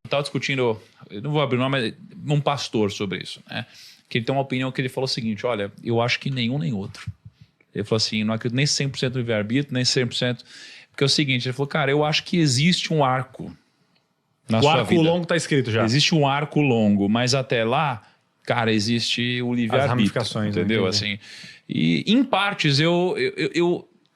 estava discutindo, eu não vou abrir o nome, mas um pastor sobre isso, né? Que ele tem uma opinião que ele falou o seguinte: olha, eu acho que nenhum nem outro. Ele falou assim: não acredito nem 100% no livre-arbítrio, nem 100%. Porque é o seguinte, ele falou: cara, eu acho que existe um arco na sua vida. O arco longo tá escrito já. Existe um arco longo, mas até lá, cara, existe o livre-arbítrio. As ramificações, entendeu? Assim, e em partes eu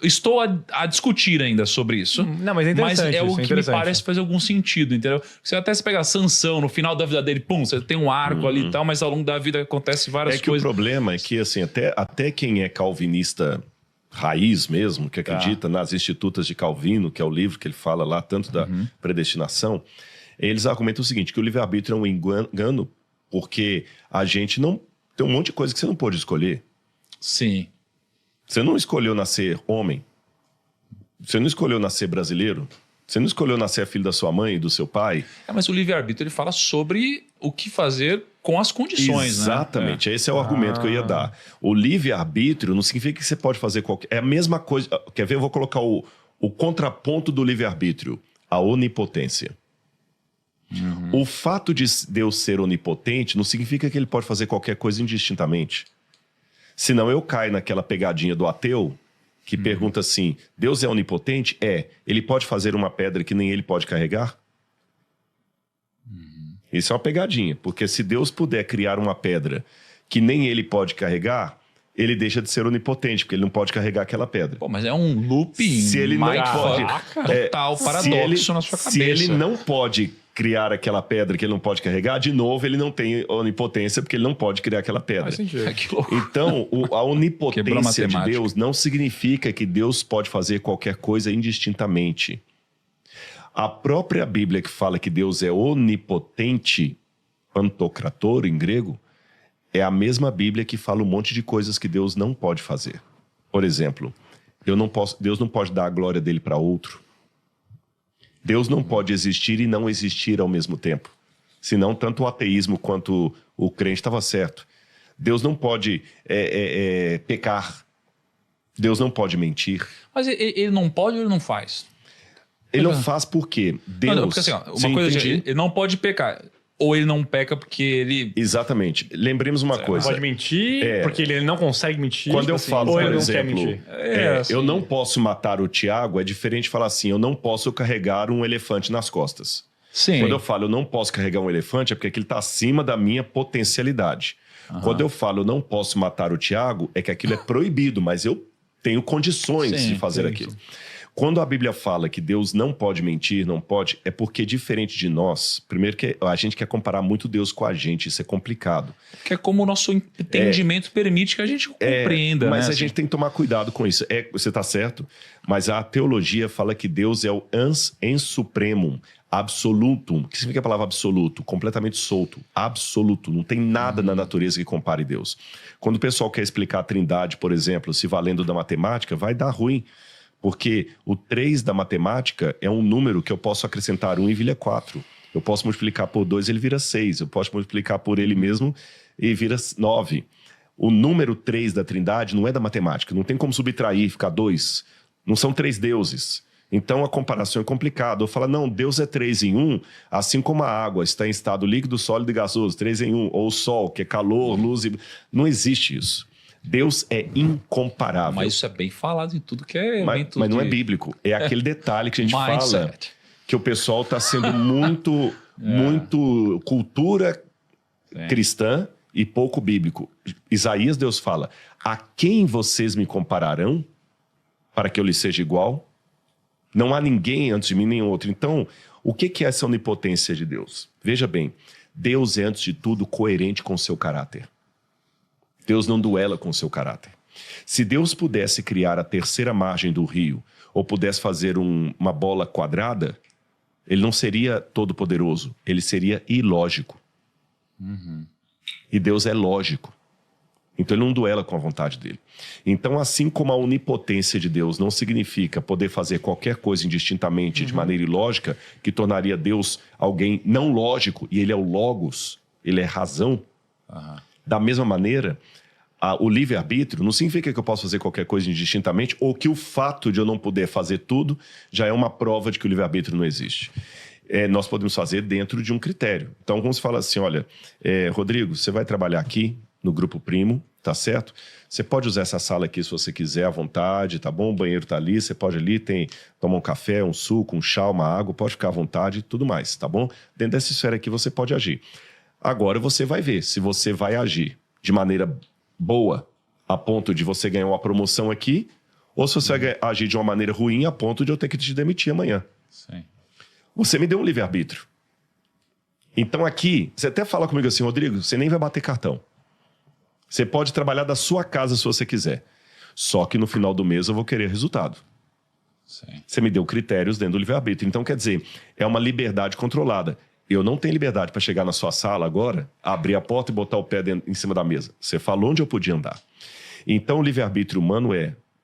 estou a discutir ainda sobre isso. Não, mas é interessante. Mas é o que me parece fazer algum sentido, entendeu? Você até se pegar Sansão, no final da vida dele, pum, você tem um arco ali e tal, mas ao longo da vida acontece várias coisas. O problema é que, assim, até quem é calvinista raiz mesmo, que acredita nas Institutas de Calvino, que é o livro que ele fala lá, tanto da predestinação, eles argumentam o seguinte, que o livre-arbítrio é um engano, porque a gente não... Tem um monte de coisa que você não pode escolher. Sim. Você não escolheu nascer homem. Você não escolheu nascer brasileiro. Você não escolheu nascer filho da sua mãe e do seu pai. Mas o livre-arbítrio ele fala sobre o que fazer com as condições, Exatamente, né? Esse é o argumento que eu ia dar. O livre-arbítrio não significa que você pode fazer qualquer... É a mesma coisa... Quer ver? Eu vou colocar o contraponto do livre-arbítrio. A onipotência. O fato de Deus ser onipotente não significa que ele pode fazer qualquer coisa indistintamente. Senão eu caio naquela pegadinha do ateu que pergunta assim, Deus é onipotente? Ele pode fazer uma pedra que nem ele pode carregar? Isso é uma pegadinha, porque se Deus puder criar uma pedra que nem ele pode carregar, ele deixa de ser onipotente, porque ele não pode carregar aquela pedra. Pô, mas é um looping se ele não pode, total paradoxo na sua cabeça. Se ele não pode criar aquela pedra que ele não pode carregar, de novo ele não tem onipotência, porque ele não pode criar aquela pedra. Então, a onipotência de Deus não significa que Deus pode fazer qualquer coisa indistintamente. A própria Bíblia que fala que Deus é onipotente, pantocrator em grego, é a mesma Bíblia que fala um monte de coisas que Deus não pode fazer. Por exemplo, Deus não pode dar a glória dele para outro. Deus não pode existir e não existir ao mesmo tempo. Senão, tanto o ateísmo quanto o crente estava certo. Deus não pode pecar. Deus não pode mentir. Mas ele não pode ou ele não faz? Ele não faz por quê? Deus... Não, porque assim, uma coisa ele não pode pecar. Ou ele não peca porque ele... Exatamente. Lembremos uma coisa. Não pode mentir porque ele não consegue mentir. Quando eu falo, por exemplo, assim. eu não posso matar o Tiago, é diferente de falar assim, eu não posso carregar um elefante nas costas. Sim. Quando eu falo eu não posso carregar um elefante, é porque ele está acima da minha potencialidade. Quando eu falo eu não posso matar o Tiago, é que aquilo é proibido, mas eu tenho condições de fazer aquilo. Quando a Bíblia fala que Deus não pode mentir, não pode, é porque diferente de nós, primeiro que a gente quer comparar muito Deus com a gente, isso é complicado. Que é como o nosso entendimento permite que a gente compreenda. Mas né? a gente tem que tomar cuidado com isso. Você está certo, mas a teologia fala que Deus é o ans en supremum, absolutum. O que significa a palavra absoluto? Completamente solto, absoluto. Não tem nada na natureza que compare Deus. Quando o pessoal quer explicar a trindade, por exemplo, se valendo da matemática, vai dar ruim. Porque o 3 da matemática é um número que eu posso acrescentar 1 e vira 4. Eu posso multiplicar por 2 ele vira 6. Eu posso multiplicar por ele mesmo e vira 9. O número 3 da trindade não é da matemática. Não tem como subtrair e ficar 2. Não são 3 deuses. Então a comparação é complicada. Eu falo, não, Deus é 3 em 1, assim como a água está em estado líquido, sólido e gasoso, 3 em 1. Ou o sol, que é calor, luz e... Não existe isso. Deus é incomparável. Mas isso é bem falado em tudo que é... Mas não é bíblico. É aquele detalhe que a gente fala que o pessoal está sendo muito cultura cristã e pouco bíblico. Isaías, Deus fala, a quem vocês me compararão para que eu lhe seja igual? Não há ninguém antes de mim, nem outro. Então, o que é essa onipotência de Deus? Veja bem, Deus é, antes de tudo, coerente com o seu caráter. Deus não duela com o seu caráter. Se Deus pudesse criar a terceira margem do rio, ou pudesse fazer uma bola quadrada, ele não seria todo-poderoso, ele seria ilógico. E Deus é lógico. Então ele não duela com a vontade dele. Então, assim como a onipotência de Deus não significa poder fazer qualquer coisa indistintamente de maneira ilógica, que tornaria Deus alguém não lógico, e ele é o logos, ele é razão. Da mesma maneira, o livre-arbítrio não significa que eu posso fazer qualquer coisa indistintamente ou que o fato de eu não poder fazer tudo já é uma prova de que o livre-arbítrio não existe. nós podemos fazer dentro de um critério. Então, como se fala assim, olha, Rodrigo, você vai trabalhar aqui no Grupo Primo, tá certo? Você pode usar essa sala aqui se você quiser à vontade, tá bom? O banheiro tá ali, você pode ali, tomar um café, um suco, um chá, uma água, pode ficar à vontade e tudo mais, tá bom? Dentro dessa esfera aqui você pode agir. Agora você vai ver se você vai agir de maneira boa a ponto de você ganhar uma promoção aqui ou se você vai agir de uma maneira ruim a ponto de eu ter que te demitir amanhã. Sim. Você me deu um livre-arbítrio. Então aqui, você até fala comigo assim, Rodrigo, você nem vai bater cartão. Você pode trabalhar da sua casa se você quiser. Só que no final do mês eu vou querer resultado. Sim. Você me deu critérios dentro do livre-arbítrio. Então, quer dizer, é uma liberdade controlada. Eu não tenho liberdade para chegar na sua sala agora, abrir a porta e botar o pé em cima da mesa. Você falou onde eu podia andar. Então, o livre-arbítrio humano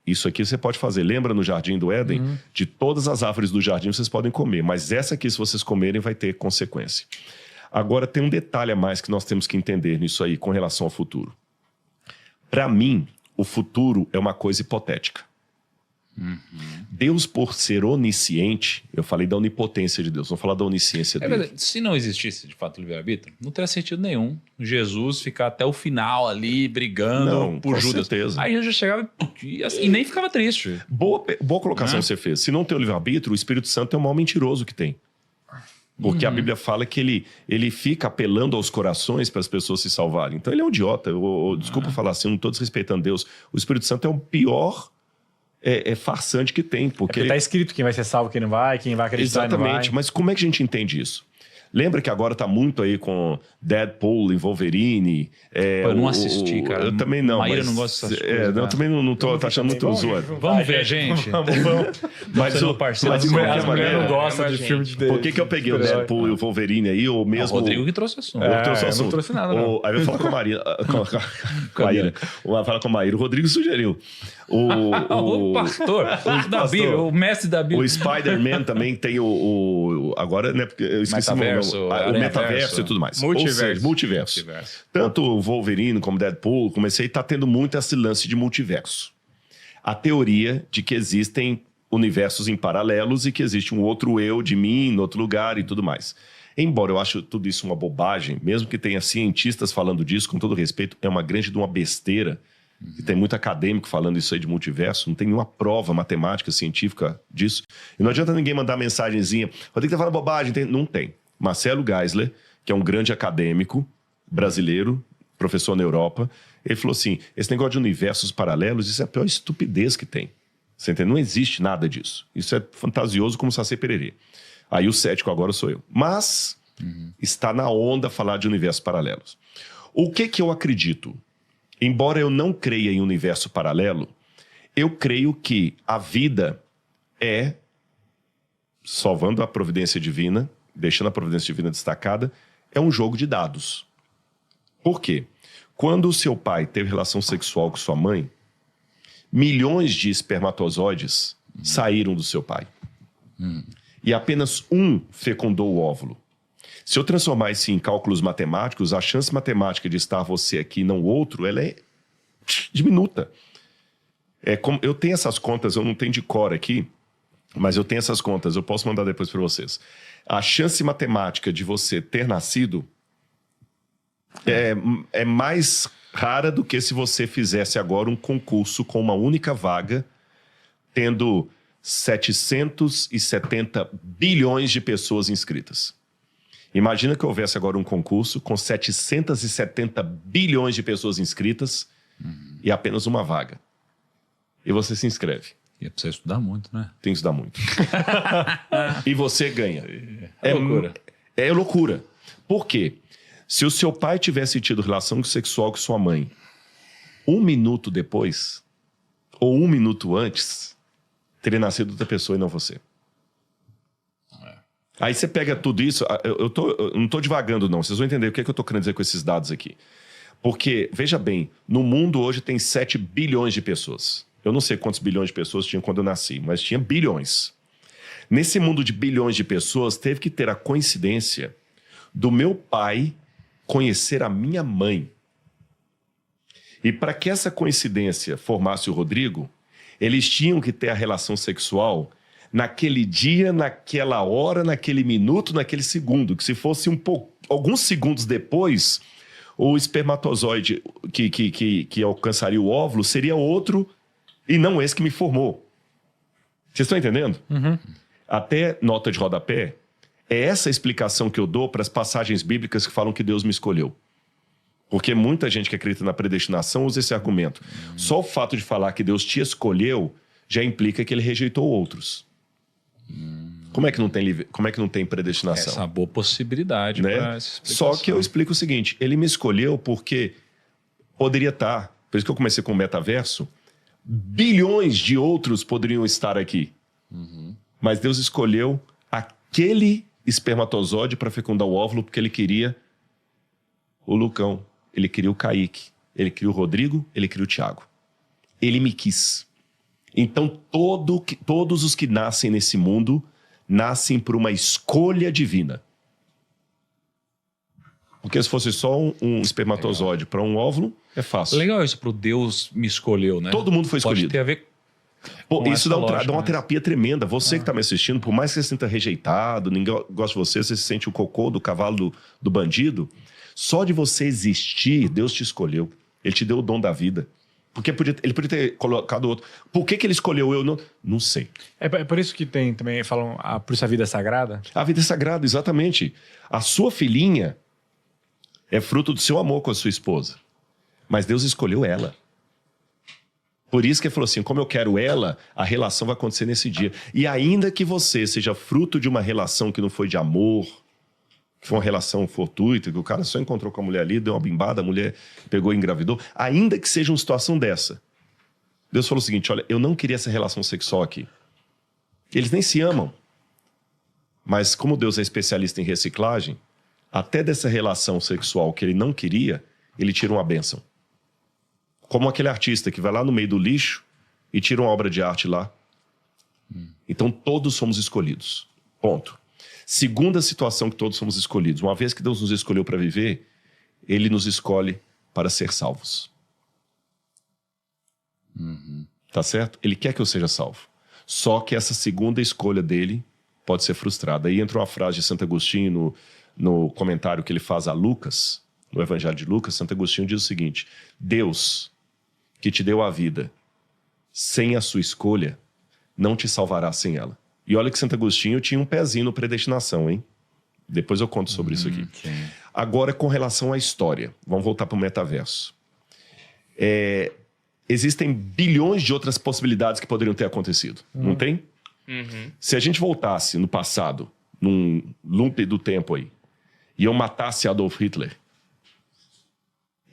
isso aqui você pode fazer. Lembra no Jardim do Éden? De todas as árvores do jardim vocês podem comer, mas essa aqui, se vocês comerem, vai ter consequência. Agora, tem um detalhe a mais que nós temos que entender nisso aí com relação ao futuro. Para mim, o futuro é uma coisa hipotética. Deus, por ser onisciente, eu falei da onipotência de Deus, vou falar da onisciência dele. Verdade, se não existisse de fato o livre-arbítrio, não teria sentido nenhum Jesus ficar até o final ali brigando por com Judas. certeza. Aí Jesus chegava e nem ficava triste. Boa colocação que você fez. Se não tem o livre-arbítrio, o Espírito Santo é o maior mentiroso que tem. Porque a Bíblia fala que ele fica apelando aos corações para as pessoas se salvarem. Então ele é um idiota. Desculpa falar assim, eu não estou desrespeitando Deus. O Espírito Santo é o pior farsante que tem. Porque está escrito quem vai ser salvo, quem não vai, quem vai acreditar e não vai. Exatamente, mas como é que a gente entende isso? Lembra que agora tá muito aí com Deadpool e Wolverine. Eu não assisti, cara. Eu também não. Maíra mas, não gosta dessas coisas. Eu também não tô achando muito zoado. Vamos ver, gente. Mas o parceiro. mas de qualquer As mulheres não maneira, gostam de filme de por que eu peguei o Deadpool e o Wolverine aí, ou O mesmo... Rodrigo que trouxe o assunto. Eu trouxe o eu assunto. não trouxe nada, não. Aí eu falo com a Maria. Com a Maíra. Fala com a Maíra. O Rodrigo sugeriu. O pastor da Bíblia, o mestre da Bíblia. O Spider-Man também tem agora, né? Porque eu esqueci Metaverso, o metaverso e tudo mais. Multiverso. Ou seja, multiverso. Tanto o Wolverine como o Deadpool, tá tendo muito esse lance de multiverso. A teoria de que existem universos em paralelos e que existe um outro eu de mim, em outro lugar e tudo mais. Embora eu acho tudo isso uma bobagem, mesmo que tenha cientistas falando disso, com todo respeito, é uma grande de uma besteira. E tem muito acadêmico falando isso aí de multiverso, não tem nenhuma prova matemática, científica disso. E não adianta ninguém mandar mensagenzinha, Rodrigo tá falando bobagem. Não tem. Marcelo Geisler, que é um grande acadêmico brasileiro, professor na Europa, ele falou assim, esse negócio de universos paralelos, isso é a pior estupidez que tem. Você entende? Não existe nada disso. Isso é fantasioso como Saci Pererê. Aí o cético agora sou eu. Mas está na onda falar de universos paralelos. O que eu acredito? Embora eu não creia em universo paralelo, eu creio que a vida salvando a providência divina, deixando a providência divina destacada, é um jogo de dados. Por quê? Quando o seu pai teve relação sexual com sua mãe, milhões de espermatozoides saíram do seu pai. E apenas um fecundou o óvulo. Se eu transformar isso em cálculos matemáticos, a chance matemática de estar você aqui e não outro, ela é diminuta. Eu tenho essas contas, eu não tenho de cor aqui, mas eu tenho essas contas, eu posso mandar depois para vocês. A chance matemática de você ter nascido é mais rara do que se você fizesse agora um concurso com uma única vaga, tendo 770 bilhões de pessoas inscritas. Imagina que houvesse agora um concurso com 770 bilhões de pessoas inscritas e apenas uma vaga. E você se inscreve. E precisa estudar muito, né? Tem que estudar muito. E você ganha. É loucura. É loucura. Por quê? Se o seu pai tivesse tido relação sexual com sua mãe 1 minuto depois, ou 1 minuto antes, teria nascido outra pessoa e não você. Aí você pega tudo isso, eu não estou divagando não, vocês vão entender o que eu estou querendo dizer com esses dados aqui. Porque, veja bem, no mundo hoje tem 7 bilhões de pessoas. Eu não sei quantos bilhões de pessoas tinha quando eu nasci, mas tinha bilhões. Nesse mundo de bilhões de pessoas, teve que ter a coincidência do meu pai conhecer a minha mãe. E para que essa coincidência formasse o Rodrigo, eles tinham que ter a relação sexual naquele dia, naquela hora, naquele minuto, naquele segundo. Que se fosse alguns segundos depois, o espermatozoide que alcançaria o óvulo seria outro e não esse que me formou. Vocês estão entendendo? Uhum. Até nota de rodapé, é essa a explicação que eu dou para as passagens bíblicas que falam que Deus me escolheu. Porque muita gente que acredita na predestinação usa esse argumento. Só o fato de falar que Deus te escolheu já implica que ele rejeitou outros. Como é que não tem predestinação? Essa é uma boa possibilidade, né? para essa explicação. Só que eu explico o seguinte, ele me escolheu porque poderia estar, por isso que eu comecei com o metaverso, bilhões de outros poderiam estar aqui. Mas Deus escolheu aquele espermatozoide para fecundar o óvulo porque ele queria o Lucão, ele queria o Kaique, ele queria o Rodrigo, ele queria o Thiago. Ele me quis. Então todos os que nascem nesse mundo nascem por uma escolha divina. Porque se fosse só um espermatozoide para um óvulo, é fácil. Legal isso pro Deus me escolheu, né? Todo mundo foi Pode escolhido. ter a ver Pô, com isso essa dá lógica, uma né? terapia tremenda. Você que está me assistindo, por mais que você se sinta rejeitado, ninguém gosta de você, você se sente o cocô do cavalo do bandido, só de você existir, Deus te escolheu. Ele te deu o dom da vida. Porque ele podia ter colocado outro. Por que ele escolheu eu? Não sei. É por isso que tem também, falam, por isso a vida é sagrada? A vida é sagrada, exatamente. A sua filhinha é fruto do seu amor com a sua esposa. Mas Deus escolheu ela. Por isso que ele falou assim, como eu quero ela, a relação vai acontecer nesse dia. E ainda que você seja fruto de uma relação que não foi de amor, que foi uma relação fortuita, que o cara só encontrou com a mulher ali, deu uma bimbada, a mulher pegou e engravidou, ainda que seja uma situação dessa, Deus falou o seguinte, olha, eu não queria essa relação sexual aqui. Eles nem se amam. Mas como Deus é especialista em reciclagem, até dessa relação sexual que ele não queria, ele tira uma bênção. Como aquele artista que vai lá no meio do lixo e tira uma obra de arte lá. Então todos somos escolhidos. Ponto. Segunda situação que todos somos escolhidos. Uma vez que Deus nos escolheu para viver, ele nos escolhe para ser salvos. Tá certo? Ele quer que eu seja salvo. Só que essa segunda escolha dele pode ser frustrada. Aí entra uma frase de Santo Agostinho no comentário que ele faz a Lucas, no Evangelho de Lucas. Santo Agostinho diz o seguinte: Deus, que te deu a vida, sem a sua escolha, não te salvará sem ela. E olha que Santo Agostinho tinha um pezinho no predestinação, hein? Depois eu conto sobre isso aqui. Sim. Agora, com relação à história, vamos voltar para o metaverso. Existem bilhões de outras possibilidades que poderiam ter acontecido, não tem? Se a gente voltasse no passado, num loop do tempo aí, e eu matasse Adolf Hitler,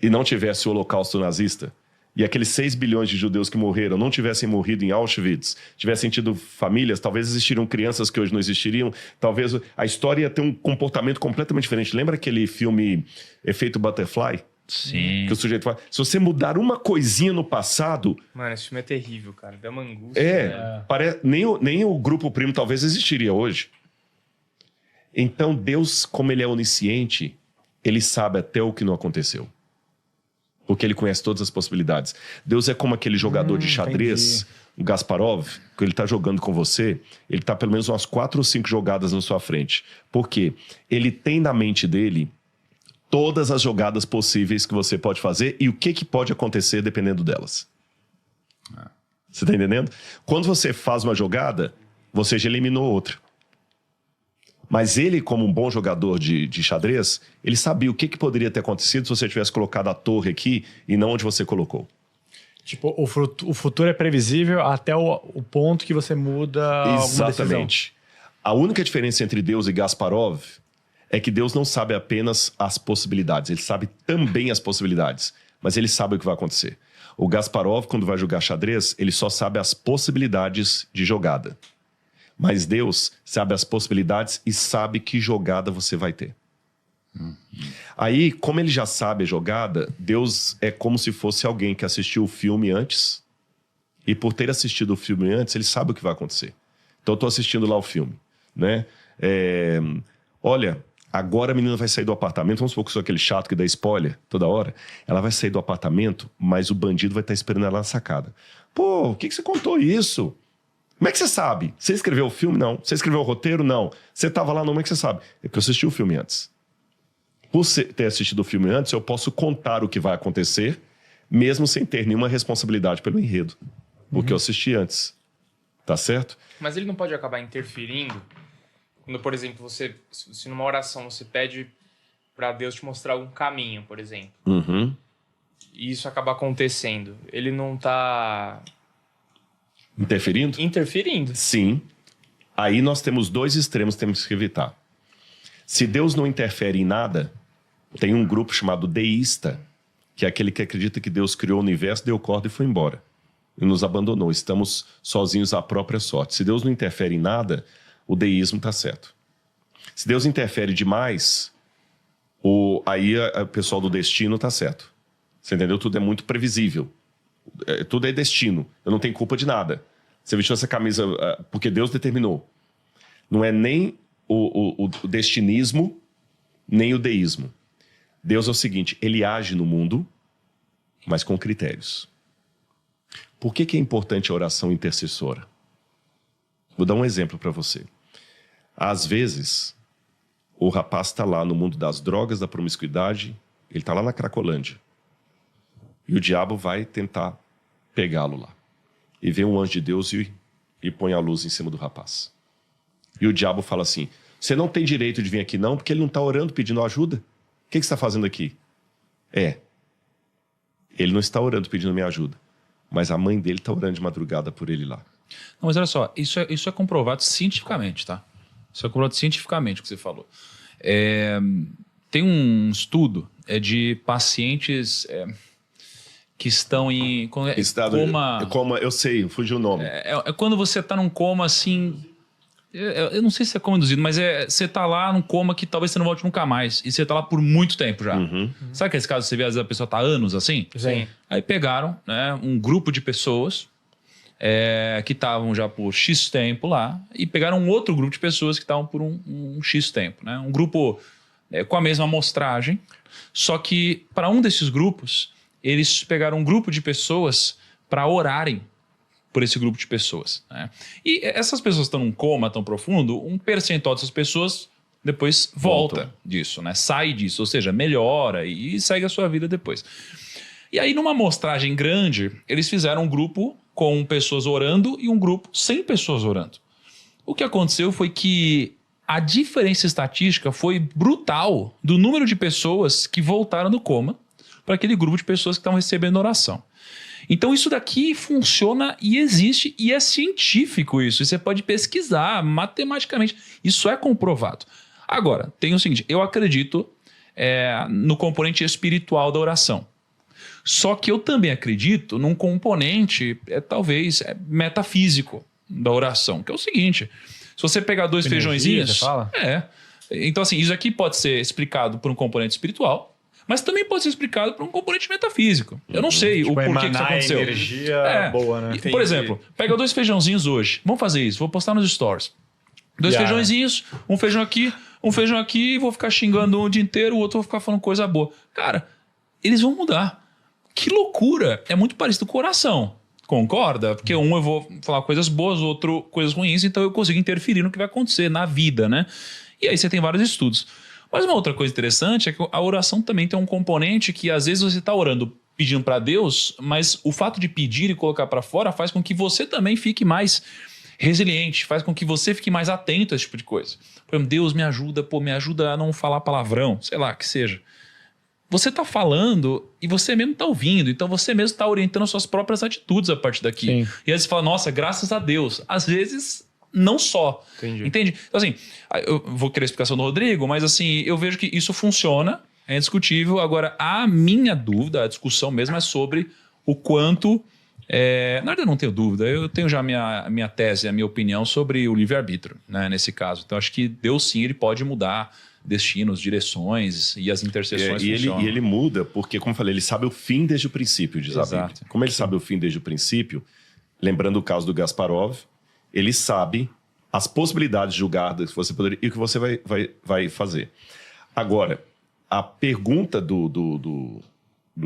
e não tivesse o holocausto nazista, e aqueles 6 bilhões de judeus que morreram não tivessem morrido em Auschwitz, tivessem tido famílias, talvez existiriam crianças que hoje não existiriam, talvez a história ia ter um comportamento completamente diferente. Lembra aquele filme Efeito Butterfly? Sim. Que o sujeito fala, se você mudar uma coisinha no passado... Mano, esse filme é terrível, cara. Dá uma angústia. Nem o Grupo Primo talvez existiria hoje. Então Deus, como ele é onisciente, ele sabe até o que não aconteceu. Porque ele conhece todas as possibilidades. Deus é como aquele jogador de xadrez, o Gasparov, que ele está jogando com você, ele está pelo menos umas 4 ou 5 jogadas na sua frente. Por quê? Ele tem na mente dele todas as jogadas possíveis que você pode fazer e o que pode acontecer dependendo delas. Você está entendendo? Quando você faz uma jogada, você já eliminou outra. Mas ele, como um bom jogador de xadrez, ele sabia o que poderia ter acontecido se você tivesse colocado a torre aqui e não onde você colocou. Tipo, o futuro é previsível até o ponto que você muda alguma decisão. Exatamente. A única diferença entre Deus e Gasparov é que Deus não sabe apenas as possibilidades, ele sabe também as possibilidades, mas ele sabe o que vai acontecer. O Gasparov, quando vai jogar xadrez, ele só sabe as possibilidades de jogada. Mas Deus sabe as possibilidades e sabe que jogada você vai ter. Aí, como ele já sabe a jogada, Deus é como se fosse alguém que assistiu o filme antes, e por ter assistido o filme antes, ele sabe o que vai acontecer. Então eu estou assistindo lá o filme, né? Olha, agora a menina vai sair do apartamento, vamos supor que eu sou aquele chato que dá spoiler toda hora, ela vai sair do apartamento, mas o bandido vai estar esperando ela na sacada. Pô, o que você contou isso? Como é que você sabe? Você escreveu o filme? Não. Você escreveu o roteiro? Não. Você estava lá? Não. Como é que você sabe? É porque eu assisti o filme antes. Por ter assistido o filme antes, eu posso contar o que vai acontecer, mesmo sem ter nenhuma responsabilidade pelo enredo. Porque eu assisti antes. Tá certo? Mas ele não pode acabar interferindo quando, por exemplo, se numa oração você pede para Deus te mostrar algum caminho, por exemplo, e isso acaba acontecendo, ele não tá Interferindo? interferindo. Sim. Aí nós temos dois extremos que temos que evitar. Se Deus não interfere em nada, tem um grupo chamado deísta, que é aquele que acredita que Deus criou o universo, deu corda e foi embora. E nos abandonou. Estamos sozinhos à própria sorte. Se Deus não interfere em nada, o deísmo está certo. Se Deus interfere demais, aí o pessoal do destino está certo. Você entendeu? Tudo é muito previsível. Tudo é destino. Eu não tenho culpa de nada. Você vestiu essa camisa porque Deus determinou. Não é nem o destinismo, nem o deísmo. Deus é o seguinte, ele age no mundo, mas com critérios. Por que é importante a oração intercessora? Vou dar um exemplo para você. Às vezes, o rapaz está lá no mundo das drogas, da promiscuidade, ele está lá na Cracolândia. E o diabo vai tentar pegá-lo lá. E vem um anjo de Deus e põe a luz em cima do rapaz. E o diabo fala assim, você não tem direito de vir aqui não, porque ele não está orando pedindo ajuda. O que você está fazendo aqui? Ele não está orando pedindo minha ajuda. Mas a mãe dele está orando de madrugada por ele lá. Não, mas olha só, isso é comprovado cientificamente, tá? Isso é comprovado cientificamente o que você falou. Tem um estudo de pacientes que estão em coma. Eu sei, fugiu o nome. É quando você está num coma assim... Eu não sei se é coma induzido, mas você está lá num coma que talvez você não volte nunca mais. E você está lá por muito tempo já. Sabe aqueles casos que você vê, às vezes a pessoa está há anos assim? Sim. Aí pegaram, né, um grupo de pessoas que estavam já por X tempo lá e pegaram um outro grupo de pessoas que estavam por um X tempo. Né? Um grupo com a mesma amostragem, só que para um desses grupos, eles pegaram um grupo de pessoas para orarem por esse grupo de pessoas. Né? E essas pessoas estão num coma tão profundo, um percentual dessas pessoas depois volta disso, né? Sai disso, ou seja, melhora e segue a sua vida depois. E aí, numa amostragem grande, eles fizeram um grupo com pessoas orando e um grupo sem pessoas orando. O que aconteceu foi que a diferença estatística foi brutal do número de pessoas que voltaram do coma para aquele grupo de pessoas que estavam recebendo oração. Então isso daqui funciona e existe e é científico isso. E você pode pesquisar matematicamente. Isso é comprovado. Agora, tem o seguinte, eu acredito no componente espiritual da oração. Só que eu também acredito num componente, talvez, metafísico da oração, que é o seguinte, se você pegar dois feijõezinhos... Você fala? Então assim, isso aqui pode ser explicado por um componente espiritual, mas também pode ser explicado por um componente metafísico. Eu não sei o porquê que isso aconteceu. Energia boa, né? Por exemplo, pega dois feijãozinhos hoje. Vamos fazer isso, vou postar nos stories. Dois feijõezinhos, um feijão aqui, e vou ficar xingando um o dia inteiro, o outro vou ficar falando coisa boa. Cara, eles vão mudar. Que loucura! É muito parecido com o coração. Concorda? Porque um eu vou falar coisas boas, o outro coisas ruins, então eu consigo interferir no que vai acontecer na vida, né? E aí você tem vários estudos. Mas uma outra coisa interessante é que a oração também tem um componente que às vezes você está orando pedindo para Deus, mas o fato de pedir e colocar para fora faz com que você também fique mais resiliente, faz com que você fique mais atento a esse tipo de coisa. Por exemplo, Deus me ajuda a não falar palavrão, sei lá, que seja. Você está falando e você mesmo está ouvindo, então você mesmo está orientando as suas próprias atitudes a partir daqui. Sim. E às vezes você fala, nossa, graças a Deus. Às vezes... não só. Entendi. Entende? Então, assim, eu vou querer a explicação do Rodrigo, mas assim, eu vejo que isso funciona, é indiscutível. Agora, a minha dúvida, a discussão mesmo é sobre o quanto... na verdade, eu não tenho dúvida. Eu tenho já a minha tese, a minha opinião sobre o livre-arbítrio, né, nesse caso. Então, acho que Deus, sim, ele pode mudar destinos, direções e as interseções funcionam. E ele muda porque, como eu falei, ele sabe o fim desde o princípio, diz a Bíblia. Como ele sabe o fim desde o princípio, lembrando o caso do Gasparov, ele sabe as possibilidades julgadas que você poderia e o que você vai fazer. Agora, a pergunta do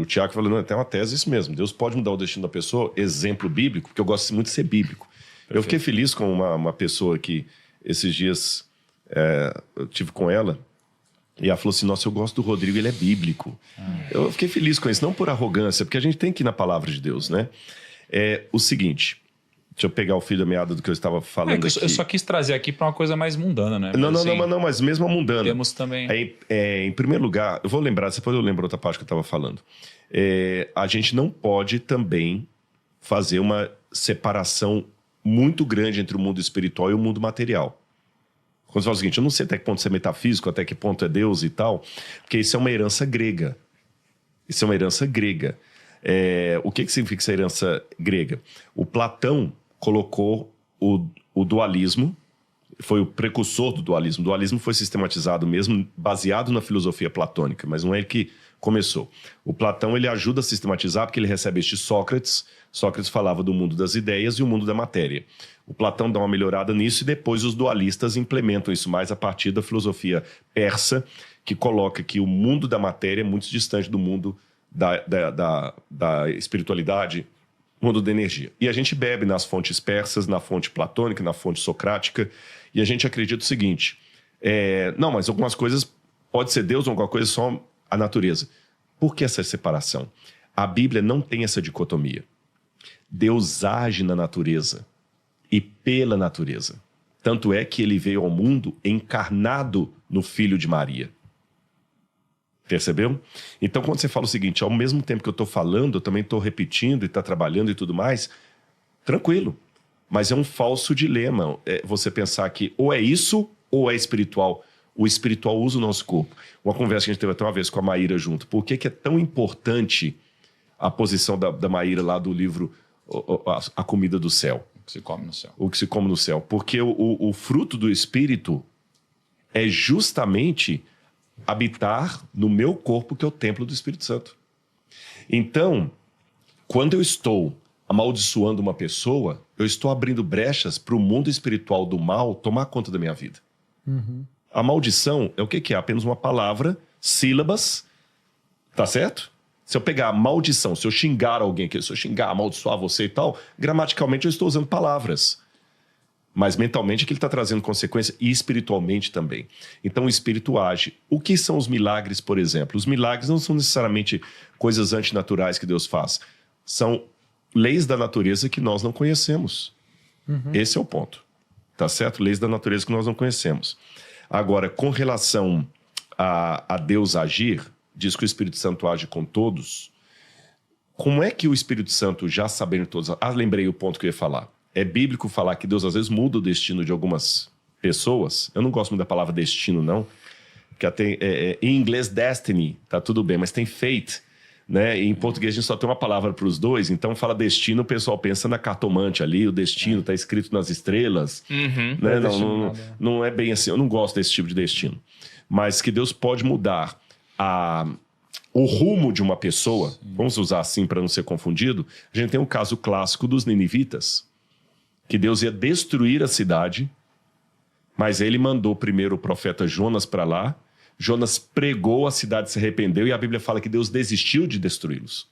Tiago falando, não, tem uma tese, isso mesmo. Deus pode mudar o destino da pessoa, exemplo bíblico, porque eu gosto muito de ser bíblico. Eu fiquei feliz com uma pessoa que esses dias eu tive com ela e ela falou assim, nossa, eu gosto do Rodrigo, ele é bíblico. Eu fiquei feliz com isso, não por arrogância, porque a gente tem que ir na palavra de Deus, né? É o seguinte, deixa eu pegar o fio da meada do que eu estava falando aqui. Eu só quis trazer aqui para uma coisa mais mundana, né? Mas mesmo a mundana. Temos também... Em primeiro lugar, eu vou lembrar, depois eu lembro outra parte que eu estava falando. A gente não pode também fazer uma separação muito grande entre o mundo espiritual e o mundo material. Quando você fala o seguinte, eu não sei até que ponto isso é metafísico, até que ponto é Deus e tal, porque isso é uma herança grega. Isso é uma herança grega. O que significa essa herança grega? O Platão colocou o dualismo, foi o precursor do dualismo. O dualismo foi sistematizado mesmo, baseado na filosofia platônica, mas não é ele que começou. O Platão, ele ajuda a sistematizar porque ele recebe este Sócrates. Sócrates falava do mundo das ideias e o mundo da matéria. O Platão dá uma melhorada nisso e depois os dualistas implementam isso mais a partir da filosofia persa, que coloca que o mundo da matéria é muito distante do mundo da espiritualidade, mundo da energia. E a gente bebe nas fontes persas, na fonte platônica, na fonte socrática, e a gente acredita o seguinte, não, mas algumas coisas, pode ser Deus, alguma coisa só a natureza. Por que essa separação? A Bíblia não tem essa dicotomia. Deus age na natureza e pela natureza. Tanto é que ele veio ao mundo encarnado no Filho de Maria. Percebeu? Então, quando você fala o seguinte, ao mesmo tempo que eu estou falando, eu também estou repetindo e está trabalhando e tudo mais, tranquilo. Mas é um falso dilema você pensar que ou é isso ou é espiritual. O espiritual usa o nosso corpo. Uma conversa que a gente teve até uma vez com a Maíra junto. Por que é tão importante a posição da Maíra lá do livro A Comida do Céu? O que se come no céu. O que se come no céu. Porque o fruto do Espírito é justamente habitar no meu corpo, que é o templo do Espírito Santo. Então, quando eu estou amaldiçoando uma pessoa, eu estou abrindo brechas para o mundo espiritual do mal tomar conta da minha vida. Uhum. A maldição é o que é? Apenas uma palavra, sílabas, tá certo? Se eu pegar a maldição, se eu xingar alguém, se eu xingar, amaldiçoar você e tal, gramaticalmente eu estou usando palavras. Mas mentalmente é que ele está trazendo consequência e espiritualmente também. Então o Espírito age. O que são os milagres, por exemplo? Os milagres não são necessariamente coisas antinaturais que Deus faz. São leis da natureza que nós não conhecemos. Uhum. Esse é o ponto. Tá certo? Leis da natureza que nós não conhecemos. Agora, com relação a Deus agir, diz que o Espírito Santo age com todos. Como é que o Espírito Santo, já sabendo todos... lembrei o ponto que eu ia falar. É bíblico falar que Deus às vezes muda o destino de algumas pessoas. Eu não gosto muito da palavra destino, não. Porque até, em inglês, destiny, tá tudo bem, mas tem fate, né? E em português a gente só tem uma palavra para os dois, então fala destino, o pessoal pensa na cartomante ali, o destino tá escrito nas estrelas. Uhum. Né? Não é bem assim, eu não gosto desse tipo de destino. Mas que Deus pode mudar o rumo de uma pessoa, vamos usar assim para não ser confundido, a gente tem um caso clássico dos ninivitas, que Deus ia destruir a cidade, mas ele mandou primeiro o profeta Jonas para lá. Jonas pregou, a cidade se arrependeu e a Bíblia fala que Deus desistiu de destruí-los.